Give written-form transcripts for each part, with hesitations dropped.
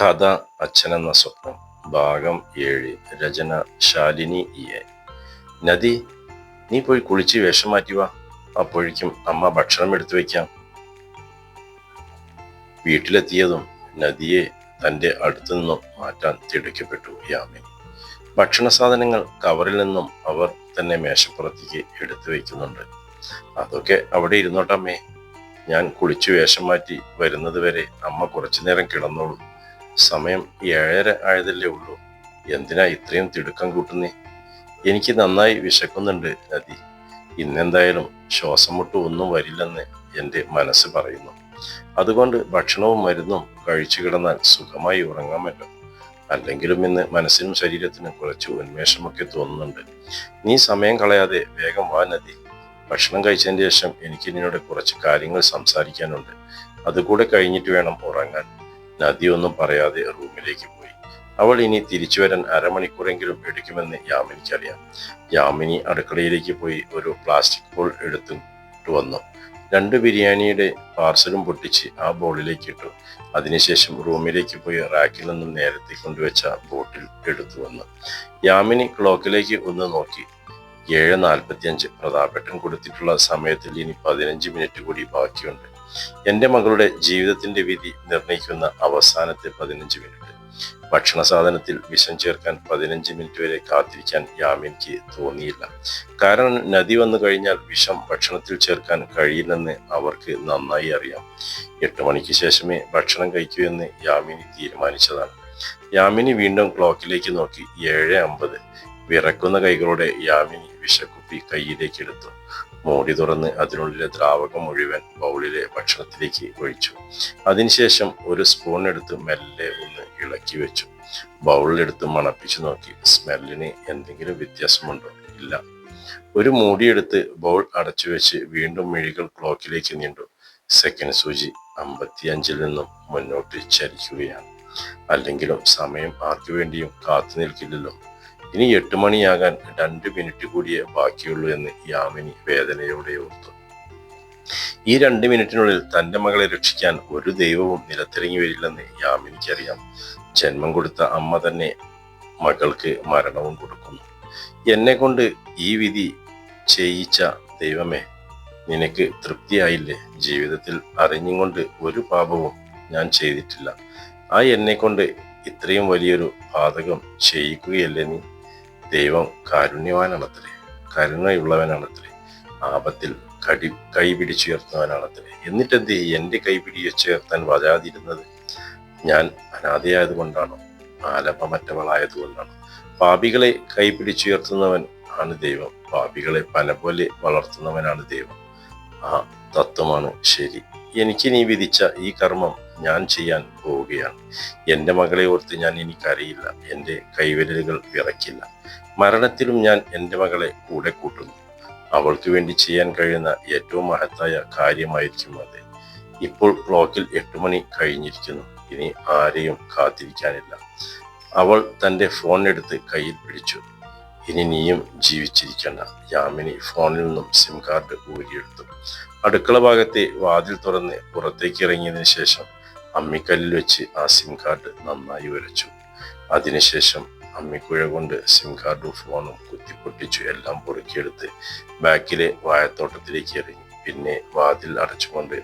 കഥ അച്ഛനെന്ന സ്വപ്നം ഭാഗം 7. രചന ശാലിനി EA. നദി, നീ പോയി കുളിച്ച് വേഷം മാറ്റി വാ, അപ്പോഴേക്കും അമ്മ ഭക്ഷണം എടുത്തു വെക്കാം. വീട്ടിലെത്തിയതും നദിയെ തൻ്റെ അടുത്തു നിന്നും മാറ്റാൻ തിടുക്കപ്പെട്ടു യാമിനി. ഭക്ഷണ സാധനങ്ങൾ കവറിൽ നിന്നും അവർ തന്നെ മേശപ്പുറത്തേക്ക് എടുത്തു വയ്ക്കുന്നുണ്ട്. അതൊക്കെ അവിടെ ഇരുന്നോട്ടമ്മേ, ഞാൻ കുളിച്ചു വേഷം മാറ്റി വരുന്നത് വരെ അമ്മ കുറച്ചു നേരം കിടന്നോളൂ. സമയം 7:30 ആയതല്ലേ ഉള്ളൂ, എന്തിനാ ഇത്രയും തിടുക്കം കൂട്ടുന്നേ? എനിക്ക് നന്നായി വിശക്കുന്നുണ്ട് നദി. ഇന്നെന്തായാലും ശ്വാസം മുട്ട് ഒന്നും വരില്ലെന്ന് എൻ്റെ മനസ്സ് പറയുന്നു. അതുകൊണ്ട് ഭക്ഷണവും മരുന്നും കഴിച്ചു കിടന്നാൽ സുഖമായി ഉറങ്ങാമല്ലോ. അല്ലെങ്കിലും ഇന്ന് മനസ്സിനും ശരീരത്തിനും കുറച്ച് ഉന്മേഷമൊക്കെ തോന്നുന്നുണ്ട്. നീ സമയം കളയാതെ വേഗം വാ നദി. ഭക്ഷണം കഴിച്ചതിന് ശേഷം എനിക്ക് നിന്നോട് കുറച്ച് കാര്യങ്ങൾ സംസാരിക്കാനുണ്ട്. അതുകൂടെ കഴിഞ്ഞിട്ട് വേണം ഉറങ്ങാൻ. നദി ഒന്നും പറയാതെ റൂമിലേക്ക് പോയി. അവൾ ഇനി തിരിച്ചു വരാൻ അരമണിക്കൂറെങ്കിലും എടുക്കുമെന്ന് യാമിനിക്കറിയാം. യാമിനി അടുക്കളയിലേക്ക് പോയി ഒരു പ്ലാസ്റ്റിക് ബോൾ എടുത്തിട്ട് വന്നു. 2 ബിരിയാണിയുടെ പാർസലും പൊട്ടിച്ച് ആ ബോളിലേക്ക് ഇട്ടു. അതിനുശേഷം റൂമിലേക്ക് പോയി റാക്കിൽ നിന്നും നേരത്തെ കൊണ്ടുവച്ച ബോട്ടിൽ എടുത്തു വന്നു. യാമിനി ക്ലോക്കിലേക്ക് ഒന്ന് നോക്കി. 7:45. പ്രതാപേട്ടൻ കൊടുത്തിട്ടുള്ള സമയത്തിൽ ഇനി 15 മിനിറ്റ് കൂടി ബാക്കിയുണ്ട്. എൻ്റെ മകളുടെ ജീവിതത്തിന്റെ വിധി നിർണയിക്കുന്ന അവസാനത്തെ 15 മിനിറ്റ്. ഭക്ഷണ സാധനത്തിൽ വിഷം ചേർക്കാൻ 15 മിനിറ്റ് വരെ കാത്തിരിക്കാൻ യാമിനിക്ക് തോന്നിയില്ല. കാരണം നദി വന്നു കഴിഞ്ഞാൽ വിഷം ഭക്ഷണത്തിൽ ചേർക്കാൻ കഴിയില്ലെന്ന് അവർക്ക് നന്നായി അറിയാം. 8 മണിക്ക് ശേഷമേ ഭക്ഷണം കഴിക്കൂ എന്ന് യാമിനി തീരുമാനിച്ചതാണ്. യാമിനി വീണ്ടും ക്ലോക്കിലേക്ക് നോക്കി. 7:50. വിറക്കുന്ന കൈകളോടെ യാമിനി വിഷക്കുപ്പി കയ്യിലേക്ക് എടുത്തു. മൂടി തുറന്ന് അതിനുള്ളിലെ ദ്രാവകം മുഴുവൻ ബൗളിലെ ഭക്ഷണത്തിലേക്ക് ഒഴിച്ചു. അതിനുശേഷം ഒരു സ്പൂൺ എടുത്ത് മെല്ലെ ഒന്ന് ഇളക്കി വെച്ചു. ബൗളിലെടുത്ത് മണപ്പിച്ചു നോക്കി. സ്മെല്ലിന് എന്തെങ്കിലും വ്യത്യാസമുണ്ടോ? ഇല്ല. ഒരു മൂടിയെടുത്ത് ബൗൾ അടച്ചു വെച്ച് വീണ്ടും മിഴികൾ ക്ലോക്കിലേക്ക് നീണ്ടു. സെക്കൻഡ് സൂചി 55-ൽ നിന്നും മുന്നോട്ട് ചലിക്കുകയാണ്. അല്ലെങ്കിലും സമയം ആർക്കു വേണ്ടിയും കാത്തു നിൽക്കില്ലല്ലോ. ഇനി 8 മണിയാകാൻ 2 മിനിറ്റ് കൂടിയേ ബാക്കിയുള്ളൂ എന്ന് യാമിനി വേദനയോടെ ഓർത്തു. ഈ 2 മിനിറ്റിനുള്ളിൽ തൻ്റെ മകളെ രക്ഷിക്കാൻ ഒരു ദൈവവും നിലത്തിറങ്ങി വരില്ലെന്ന് യാമിനിക്കറിയാം. ജന്മം കൊടുത്ത അമ്മ തന്നെ മകൾക്ക് മരണവും കൊടുക്കുന്നു. എന്നെ കൊണ്ട് ഈ വിധി ചെയ്യിച്ച ദൈവമേ, നിനക്ക് തൃപ്തിയായില്ലേ? ജീവിതത്തിൽ അറിഞ്ഞുകൊണ്ട് ഒരു പാപവും ഞാൻ ചെയ്തിട്ടില്ല. ആ എന്നെ കൊണ്ട് ഇത്രയും വലിയൊരു പാതകം ചെയ്യിക്കുകയല്ലേ നീ? ദൈവം കാരുണ്യവാനാണത്രേ, കരുണയുള്ളവനാണത്രേ, ആപത്തിൽ കൈ പിടിച്ചുയർത്തുന്നവനാണത്രേ. എന്നിട്ടെന്തേ എൻ്റെ കൈ പിടിച്ചുയർത്താൻ വരാതിരുന്നത്? ഞാൻ അനാഥയായതുകൊണ്ടാണോ? ആലംബമറ്റവളായതുകൊണ്ടാണോ? പാപികളെ കൈ പിടിച്ചുയർത്തുന്നവൻ ആണ് ദൈവം, പാപികളെ പന പോലെ വളർത്തുന്നവനാണ് ദൈവം. ആ തത്വമാണ് ശരി. എനിക്ക് നീ വിധിച്ച ഈ കർമ്മം ഞാൻ ചെയ്യാൻ പോവുകയാണ്. എൻ്റെ മകളെ ഓർത്ത് ഞാൻ ഇനി കരയില്ല. എൻ്റെ കൈവിരലുകൾ വിറയ്ക്കില്ല. മരണത്തിലും ഞാൻ എൻ്റെ മകളെ കൂടെ കൂട്ടുന്നു. അവൾക്ക് വേണ്ടി ചെയ്യാൻ കഴിയുന്ന ഏറ്റവും മഹത്തായ കാര്യമായിരിക്കും അത്. ഇപ്പോൾ ക്ലോക്കിൽ 8 മണി കഴിഞ്ഞിരിക്കുന്നു. ഇനി ആരെയും കാത്തിരിക്കാനില്ല. അവൾ തൻ്റെ ഫോൺ എടുത്ത് കയ്യിൽ പിടിച്ചു. ഇനി നീയും ജീവിച്ചിരിക്കണ്ട. യാമിനി ഫോണിൽ നിന്നും സിം കാർഡ് ഊരിയെടുത്തു. അടുക്കള ഭാഗത്തെ വാതിൽ തുറന്ന് പുറത്തേക്ക് ഇറങ്ങിയതിനു ശേഷം അമ്മിക്കല്ലിൽ വെച്ച് ആ സിം കാർഡ് നന്നായി ഉരച്ചു. അതിനുശേഷം അമ്മിക്കുഴ കൊണ്ട് സിം കാർഡും ഫോണും കുത്തിപ്പൊട്ടിച്ചു എല്ലാം പൊറുക്കിയെടുത്ത് ബാക്കിലെ വാഴത്തോട്ടത്തിലേക്ക് എറിഞ്ഞു. പിന്നെ വാതിൽ അടച്ചുകൊണ്ട്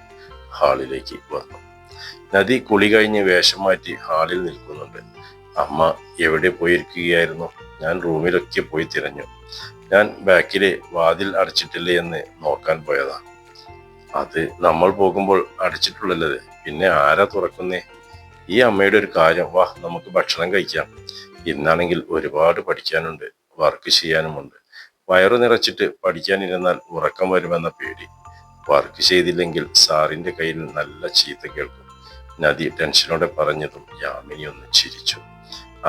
ഹാളിലേക്ക് വന്നു. നദി കുളി കഴിഞ്ഞ് വേഷം മാറ്റി ഹാളിൽ നിൽക്കുന്നുണ്ട്. അമ്മ എവിടെ പോയിരിക്കുകയായിരുന്നു? ഞാൻ റൂമിലൊക്കെ പോയി തിരഞ്ഞു. ഞാൻ ബാക്കിലെ വാതിൽ അടച്ചിട്ടില്ലേ എന്ന് നോക്കാൻ പോയതാ. അത് നമ്മൾ പോകുമ്പോൾ അടച്ചിട്ടുള്ളത്, പിന്നെ ആരാ തുറക്കുന്നേ? ഈ അമ്മയുടെ ഒരു കാര്യം, വാ നമുക്ക് ഭക്ഷണം കഴിക്കാം. ഇന്നാണെങ്കിൽ ഒരുപാട് പഠിക്കാനുണ്ട്, വർക്ക് ചെയ്യാനുമുണ്ട്. വയറു നിറച്ചിട്ട് പഠിക്കാനിരുന്നാൽ ഉറക്കം വരുമെന്ന പേടി. വർക്ക് ചെയ്തില്ലെങ്കിൽ സാറിന്റെ കയ്യിൽ നല്ല ചീത്ത കേൾക്കും. നദി ടെൻഷനോടെ പറഞ്ഞതും യാമിനി ഒന്ന് ചിരിച്ചു.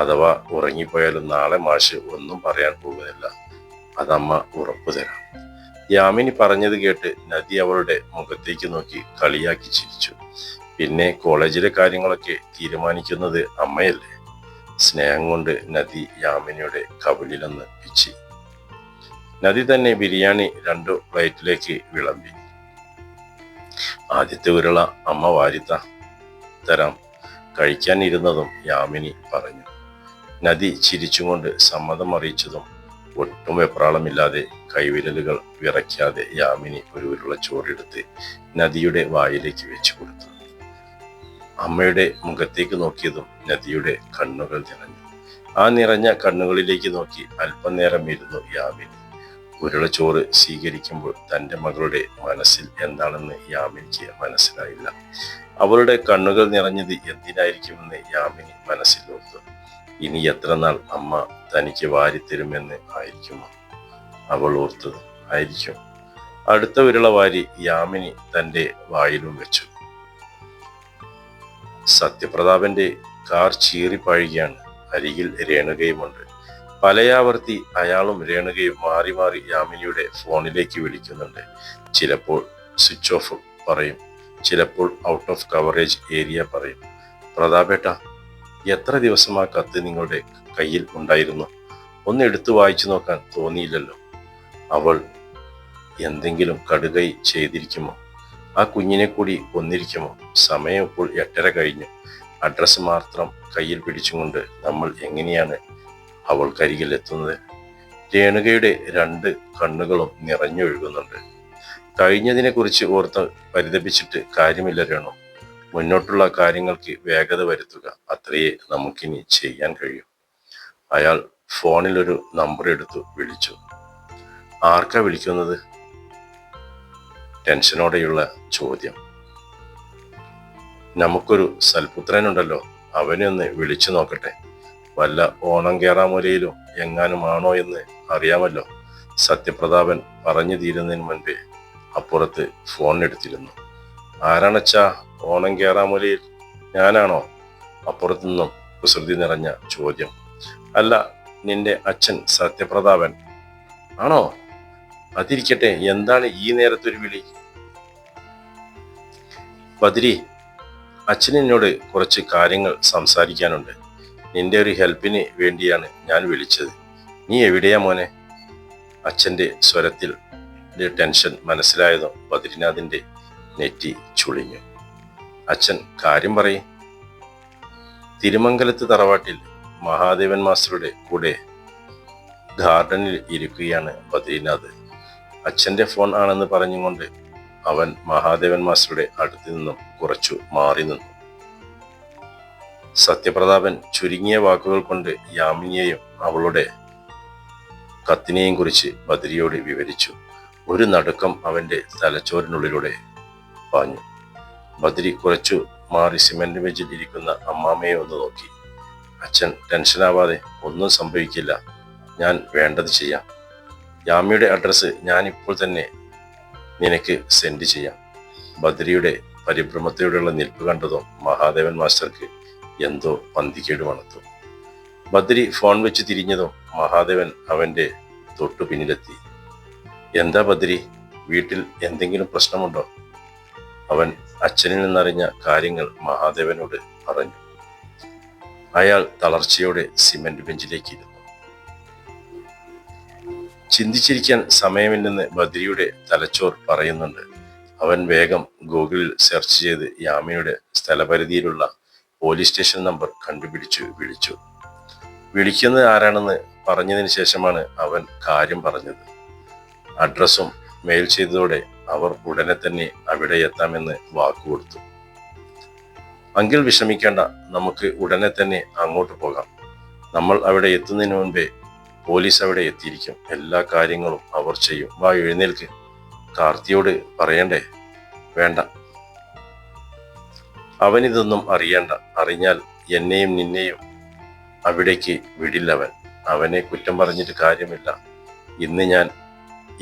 അഥവാ ഉറങ്ങിപ്പോയാലും നാളെ മാഷ് ഒന്നും പറയാൻ പോകുന്നില്ല, അതമ്മ ഉറപ്പു തരാം. യാമിനി പറഞ്ഞത് കേട്ട് നദി അവളുടെ മുഖത്തേക്ക് നോക്കി കളിയാക്കി ചിരിച്ചു. പിന്നെ കോളേജിലെ കാര്യങ്ങളൊക്കെ തീരുമാനിക്കുന്നത് അമ്മയല്ലേ? സ്നേഹം കൊണ്ട് നദി യാമിനിയുടെ കവിളിലൊന്ന് പിച്ചി. നദി തന്നെ ബിരിയാണി 2 പ്ലേറ്റിലേക്ക് വിളമ്പി. ആദ്യത്തെ ഉരുള അമ്മ വാരിത്ത തരാം. കഴിക്കാനിരുന്നതും യാമിനി പറഞ്ഞു. നദി ചിരിച്ചുകൊണ്ട് സമ്മതം അറിയിച്ചതും ഒട്ടും വെപ്രാളമില്ലാതെ കൈവിരലുകൾ വിറയ്ക്കാതെ യാമിനി ഒരു ഉരുള ചോറെടുത്ത് നദിയുടെ വായിലേക്ക് വെച്ചു കൊടുത്തു. അമ്മയുടെ മുഖത്തേക്ക് നോക്കിയതും നദിയുടെ കണ്ണുകൾ നിറഞ്ഞു. ആ നിറഞ്ഞ കണ്ണുകളിലേക്ക് നോക്കി അല്പം നേരം ഇരുന്നു യാമിനി. ഉരുളച്ചോറ് സ്വീകരിക്കുമ്പോൾ തൻ്റെ മകളുടെ മനസ്സിൽ എന്താണെന്ന് യാമിനിക്ക് മനസ്സിലായില്ല. അവളുടെ കണ്ണുകൾ നിറഞ്ഞത് എന്തിനായിരിക്കുമെന്ന് യാമിനി മനസ്സിലോർത്തു. ഇനി എത്ര നാൾ അമ്മ തനിക്ക് വാരിത്തരുമെന്ന് ആയിരിക്കുമോ അവൾ ഓർത്തത്? ആയിരിക്കും. അടുത്ത ഉരുള വാരി യാമിനി തൻ്റെ വായിലും വെച്ചു. സത്യപ്രതാപന്റെ കാർ ചീറിപ്പാഴുകയാണ്. അരികിൽ രേണുകയുമുണ്ട്. പലയാവർത്തി അയാളും രേണുകയും മാറി മാറി യാമിനിയുടെ ഫോണിലേക്ക് വിളിക്കുന്നുണ്ട്. ചിലപ്പോൾ സ്വിച്ച് ഓഫ് പറയും, ചിലപ്പോൾ ഔട്ട് ഓഫ് കവറേജ് ഏരിയ പറയും. പ്രതാപേട്ട, എത്ര ദിവസം ആ കത്ത് നിങ്ങളുടെ കയ്യിൽ ഉണ്ടായിരുന്നു? ഒന്ന് എടുത്തു വായിച്ചു നോക്കാൻ തോന്നിയില്ലല്ലോ. അവൾ എന്തെങ്കിലും കടുകൈ ചെയ്തിരിക്കുമോ? ആ കുഞ്ഞിനെ കൂടി കൊന്നിരിക്കുമോ? സമയം ഇപ്പോൾ 8:30 കഴിഞ്ഞു. അഡ്രസ്സ് മാത്രം കയ്യിൽ പിടിച്ചുകൊണ്ട് നമ്മൾ എങ്ങനെയാണ് അവൾക്കരികിൽ എത്തുന്നത്? രേണുകയുടെ 2 കണ്ണുകളും നിറഞ്ഞൊഴുകുന്നുണ്ട്. കഴിഞ്ഞതിനെ കുറിച്ച് ഓർത്ത് പരിതപിച്ചിട്ട് കാര്യമില്ല രേണു. മുന്നോട്ടുള്ള കാര്യങ്ങൾക്ക് വേഗത വരുത്തുക, അത്രയേ നമുക്കിനി ചെയ്യാൻ കഴിയൂ. അയാൾ ഫോണിൽ ഒരു നമ്പർ എടുത്തു വിളിച്ചു. ആർക്കാ വിളിക്കുന്നത്? ടെൻഷനോടെയുള്ള ചോദ്യം. നമുക്കൊരു സൽപുത്രനുണ്ടല്ലോ, അവനെ ഒന്ന് വിളിച്ചു നോക്കട്ടെ. വല്ല ഓണം കേറാമൂലയിലും എങ്ങാനുമാണോ എന്ന് അറിയാമല്ലോ. സത്യപ്രതാപൻ പറഞ്ഞു തീരുന്നതിന് മുൻപേ അപ്പുറത്ത് ഫോണെടുത്തിരുന്നു. ആരാണച്ചാ ഓണം കേറാമൂലയിൽ? ഞാനാണോ? അപ്പുറത്തുനിന്നും കുസൃതി നിറഞ്ഞ ചോദ്യം. അല്ല, നിന്റെ അച്ഛൻ സത്യപ്രതാപൻ. ആണോ? അതിരിക്കട്ടെ, എന്താണ് ഈ നേരത്തൊരു വിളി? ബദ്രി, അച്ഛൻ എന്നോട് കുറച്ച് കാര്യങ്ങൾ സംസാരിക്കാനുണ്ട്. നിന്റെ ഒരു ഹെൽപ്പിന് വേണ്ടിയാണ് ഞാൻ വിളിച്ചത്. നീ എവിടെയാ മോനെ? അച്ഛൻ്റെ സ്വരത്തിൽ ടെൻഷൻ മനസ്സിലായതും ബദ്രിനാഥിന്റെ നെറ്റി ചുളിഞ്ഞു. അച്ഛൻ കാര്യം പറയും. തിരുമംഗലത്ത് തറവാട്ടിൽ മഹാദേവൻ മാസ്റ്ററുടെ കൂടെ ഗാർഡനിൽ ഇരിക്കുകയാണ് ബദ്രിനാഥ്. അച്ഛൻ്റെ ഫോൺ ആണെന്ന് പറഞ്ഞുകൊണ്ട് അവൻ മഹാദേവൻ മാസ്റ്ററുടെ അടുത്ത് നിന്നും കുറച്ചു മാറി നിന്നു. സത്യപ്രതാപൻ ചുരുങ്ങിയ വാക്കുകൾ കൊണ്ട് യാമിനിയെയും അവളുടെ കത്തിനെയും കുറിച്ച് ബദ്രിയോട് വിവരിച്ചു. ഒരു നടുക്കം അവന്റെ തലച്ചോറിനുള്ളിലൂടെ പാഞ്ഞു. ബദ്രി കുറച്ചു മാറി സിമന്റ് ബെഞ്ചിൽ ഇരിക്കുന്ന അമ്മാമ്മയെ ഒന്ന് നോക്കി. അച്ഛൻ ടെൻഷനാവാതെ, ഒന്നും സംഭവിക്കില്ല, ഞാൻ വേണ്ടത് ചെയ്യാം. യാമിയുടെ അഡ്രസ്സ് ഞാൻ ഇപ്പോൾ തന്നെ നിനക്ക് സെൻഡ് ചെയ്യാം. ബദ്രിയുടെ പരിഭ്രമത്തോടെയുള്ള നിൽപ്പ് കണ്ടതും മഹാദേവൻ മാസ്റ്റർക്ക് എന്തോ പന്തികേട് മണത്തു. ബദ്രി ഫോൺ വെച്ച് തിരിഞ്ഞതും മഹാദേവൻ അവന്റെ തൊട്ടു പിന്നിലെത്തി. എന്താ ബദ്രി, വീട്ടിൽ എന്തെങ്കിലും പ്രശ്നമുണ്ടോ? അവൻ അച്ഛനിൽ നിന്നറിഞ്ഞ കാര്യങ്ങൾ മഹാദേവനോട് പറഞ്ഞു. അയാൾ തളർച്ചയോടെ സിമന്റ് ബെഞ്ചിലേക്ക് ഇരുന്നു. ചിന്തിച്ചിരിക്കാൻ സമയമില്ലെന്ന് ബദ്രിയുടെ തലച്ചോർ പറയുന്നുണ്ട്. അവൻ വേഗം ഗൂഗിളിൽ സെർച്ച് ചെയ്ത് യാമിനിയുടെ സ്ഥലപരിധിയിലുള്ള പോലീസ് സ്റ്റേഷൻ നമ്പർ കണ്ടുപിടിച്ചു വിളിച്ചു. വിളിക്കുന്നത് ആരാണെന്ന് പറഞ്ഞതിന് ശേഷമാണ് അവൻ കാര്യം പറഞ്ഞത്. അഡ്രസ്സും മെയിൽ ചെയ്തതോടെ അവർ ഉടനെ തന്നെ അവിടെ എത്താമെന്ന് വാക്കുകൊടുത്തു. അങ്കിൾ വിഷമിക്കേണ്ട, നമുക്ക് ഉടനെ തന്നെ അങ്ങോട്ട് പോകാം. നമ്മൾ അവിടെ എത്തുന്നതിന് മുൻപേ പോലീസ് അവിടെ എത്തിയിരിക്കും. എല്ലാ കാര്യങ്ങളും അവർ ചെയ്യും. വാ, എഴുന്നേൽക്ക്. കാർത്തിയോട് പറയണ്ടേ? വേണ്ട, അവനിതൊന്നും അറിയണ്ട. അറിഞ്ഞാൽ എന്നെയും നിന്നെയും അവിടേക്ക് വിടില്ലവൻ. അവനെ കുറ്റം പറഞ്ഞിട്ട് കാര്യമില്ല. ഇന്ന് ഞാൻ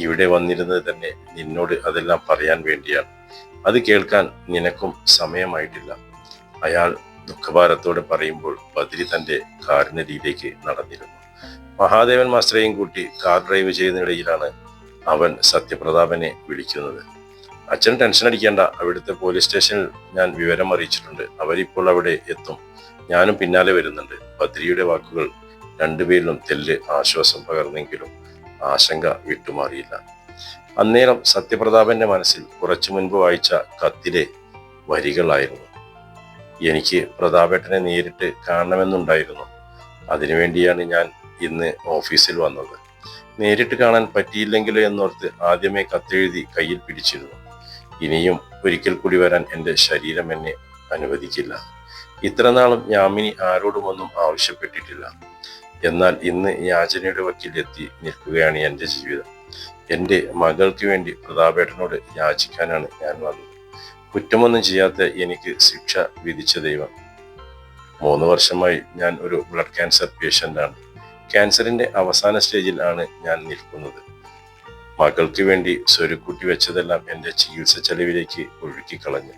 ഇവിടെ വന്നിരുന്നത് തന്നെ നിന്നോട് അതെല്ലാം പറയാൻ വേണ്ടിയാണ്. അത് കേൾക്കാൻ നിനക്കും സമയമായിട്ടില്ല. അയാൾ ദുഃഖഭാരത്തോടെ പറയുമ്പോൾ ബദ്രി തന്റെ കാറിനരിയിലേക്ക് നടന്നിരുന്നു. മഹാദേവൻ മാസ്റ്ററേയും കൂട്ടി കാർ ഡ്രൈവ് ചെയ്യുന്നതിനിടയിലാണ് അവൻ സത്യപ്രതാപനെ വിളിക്കുന്നത്. അച്ഛൻ ടെൻഷൻ അടിക്കേണ്ട, അവിടുത്തെ പോലീസ് സ്റ്റേഷനിൽ ഞാൻ വിവരം അറിയിച്ചിട്ടുണ്ട്. അവരിപ്പോൾ അവിടെ എത്തും. ഞാനും പിന്നാലെ വരുന്നുണ്ട്. ബദ്രിയുടെ വാക്കുകൾ രണ്ടുപേരിലും തെല്ല് ആശ്വാസം പകർന്നെങ്കിലും ആശങ്ക വിട്ടുമാറിയില്ല. അന്നേരം സത്യപ്രതാപന്റെ മനസ്സിൽ കുറച്ചു മുൻപ് വായിച്ച കത്തിലെ വരികളായിരുന്നു. എനിക്ക് പ്രതാപേട്ടനെ നേരിട്ട് കാണണമെന്നുണ്ടായിരുന്നു. അതിനുവേണ്ടിയാണ് ഞാൻ ഇന്ന് ഓഫീസിൽ വന്നത്. നേരിട്ട് കാണാൻ പറ്റിയില്ലെങ്കിലോ എന്നോർത്ത് ആദ്യമേ കത്തെഴുതി കയ്യിൽ പിടിച്ചിരുന്നു. ഇനിയും ഒരിക്കൽ കൂടി വരാൻ എൻ്റെ ശരീരം എന്നെ അനുവദിക്കില്ല. ഇത്രനാളും യാമിനി ആരോടുമൊന്നും ആവശ്യപ്പെട്ടിട്ടില്ല. എന്നാൽ ഇന്ന് യാചനയുടെ വക്കിൽ എത്തി നിൽക്കുകയാണ് എൻ്റെ ജീവിതം. എൻ്റെ മകൾക്ക് വേണ്ടി പ്രതാപേട്ടനോട് യാചിക്കാനാണ് ഞാൻ വന്നത്. കുറ്റമൊന്നും ചെയ്യാത്ത എനിക്ക് ശിക്ഷ വിധിച്ച ദൈവം. 3 വർഷമായി ഞാൻ ഒരു ബ്ലഡ് ക്യാൻസർ പേഷ്യൻ്റാണ്. ക്യാൻസറിന്റെ അവസാന സ്റ്റേജിൽ ആണ് ഞാൻ നിൽക്കുന്നത്. മകൾക്ക് വേണ്ടി സ്വരുക്കൂട്ടി വെച്ചതെല്ലാം എൻ്റെ ചികിത്സ ചെലവിലേക്ക് ഒഴുക്കിക്കളഞ്ഞു.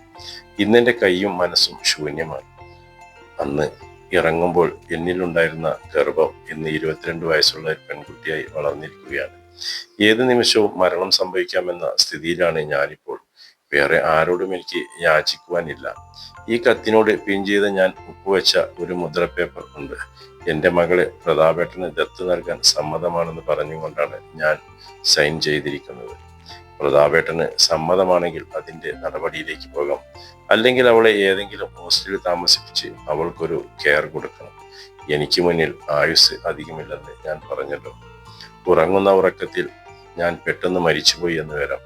ഇന്നെൻ്റെ കൈയും മനസ്സും ശൂന്യമാണ്. അന്ന് ഇറങ്ങുമ്പോൾ എന്നിലുണ്ടായിരുന്ന ഗർഭം ഇന്ന് 22 വയസ്സുള്ള ഒരു പെൺകുട്ടിയായി വളർന്നിരിക്കുകയാണ്. ഏത് നിമിഷവും മരണം സംഭവിക്കാമെന്ന സ്ഥിതിയിലാണ് ഞാനിപ്പോൾ. വേറെ ആരോടും എനിക്ക് യാചിക്കുവാനില്ല. ഈ കത്തിനോട് പിൻ ചെയ്ത് ഞാൻ ഒപ്പുവെച്ച ഒരു മുദ്രപ്പേപ്പർ ഉണ്ട്. എൻ്റെ മകളെ പ്രതാപേട്ടന് ദത്ത് നൽകാൻ സമ്മതമാണെന്ന് പറഞ്ഞുകൊണ്ടാണ് ഞാൻ സൈൻ ചെയ്തിരിക്കുന്നത്. പ്രതാപേട്ടന് സമ്മതമാണെങ്കിൽ അതിൻ്റെ നടപടിയിലേക്ക് പോകാം. അല്ലെങ്കിൽ അവളെ ഏതെങ്കിലും ഹോസ്റ്റലിൽ താമസിപ്പിച്ച് അവൾക്കൊരു കെയർ കൊടുക്കണം. എനിക്ക് മുന്നിൽ ആയുസ് അധികമില്ലെന്ന് ഞാൻ പറഞ്ഞല്ലോ. ഉറങ്ങുന്ന ഉറക്കത്തിൽ ഞാൻ പെട്ടെന്ന് മരിച്ചുപോയി എന്ന് വരാം.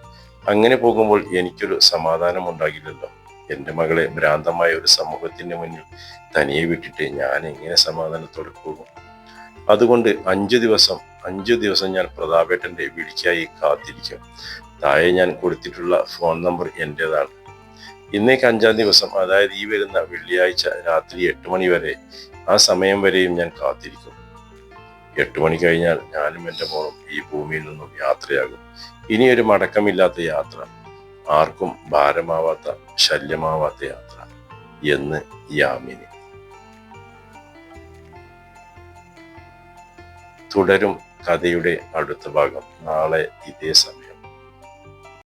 അങ്ങനെ പോകുമ്പോൾ എനിക്കൊരു സമാധാനം ഉണ്ടാകില്ലല്ലോ. എൻ്റെ മകളെ ഭ്രാന്തമായ ഒരു സമൂഹത്തിന്റെ മുന്നിൽ തനിയെ വിട്ടിട്ട് ഞാൻ എങ്ങനെ സമാധാനത്തോടെ പോകും? അതുകൊണ്ട് 5 ദിവസം ഞാൻ പ്രതാപേട്ടന്റെ വിളിക്കായി കാത്തിരിക്കും. താഴെ ഞാൻ കൊടുത്തിട്ടുള്ള ഫോൺ നമ്പർ എൻ്റെതാണ്. ഇന്നേക്ക് 5-ാം ദിവസം, അതായത് ഈ വരുന്ന വെള്ളിയാഴ്ച രാത്രി 8 മണി വരെ, ആ സമയം വരെയും ഞാൻ കാത്തിരിക്കും. 8 മണി കഴിഞ്ഞാൽ ഞാനും എൻ്റെ മോളും ഈ ഭൂമിയിൽ നിന്നും യാത്രയാകും. ഇനിയൊരു മടക്കമില്ലാത്ത യാത്ര, ആർക്കും ഭാരമാവാത്ത, ശല്യമാവാത്ത യാത്ര എന്ന് യാമിനി. തുടരും കഥയുടെ അടുത്ത ഭാഗം നാളെ ഇതേ സമയം.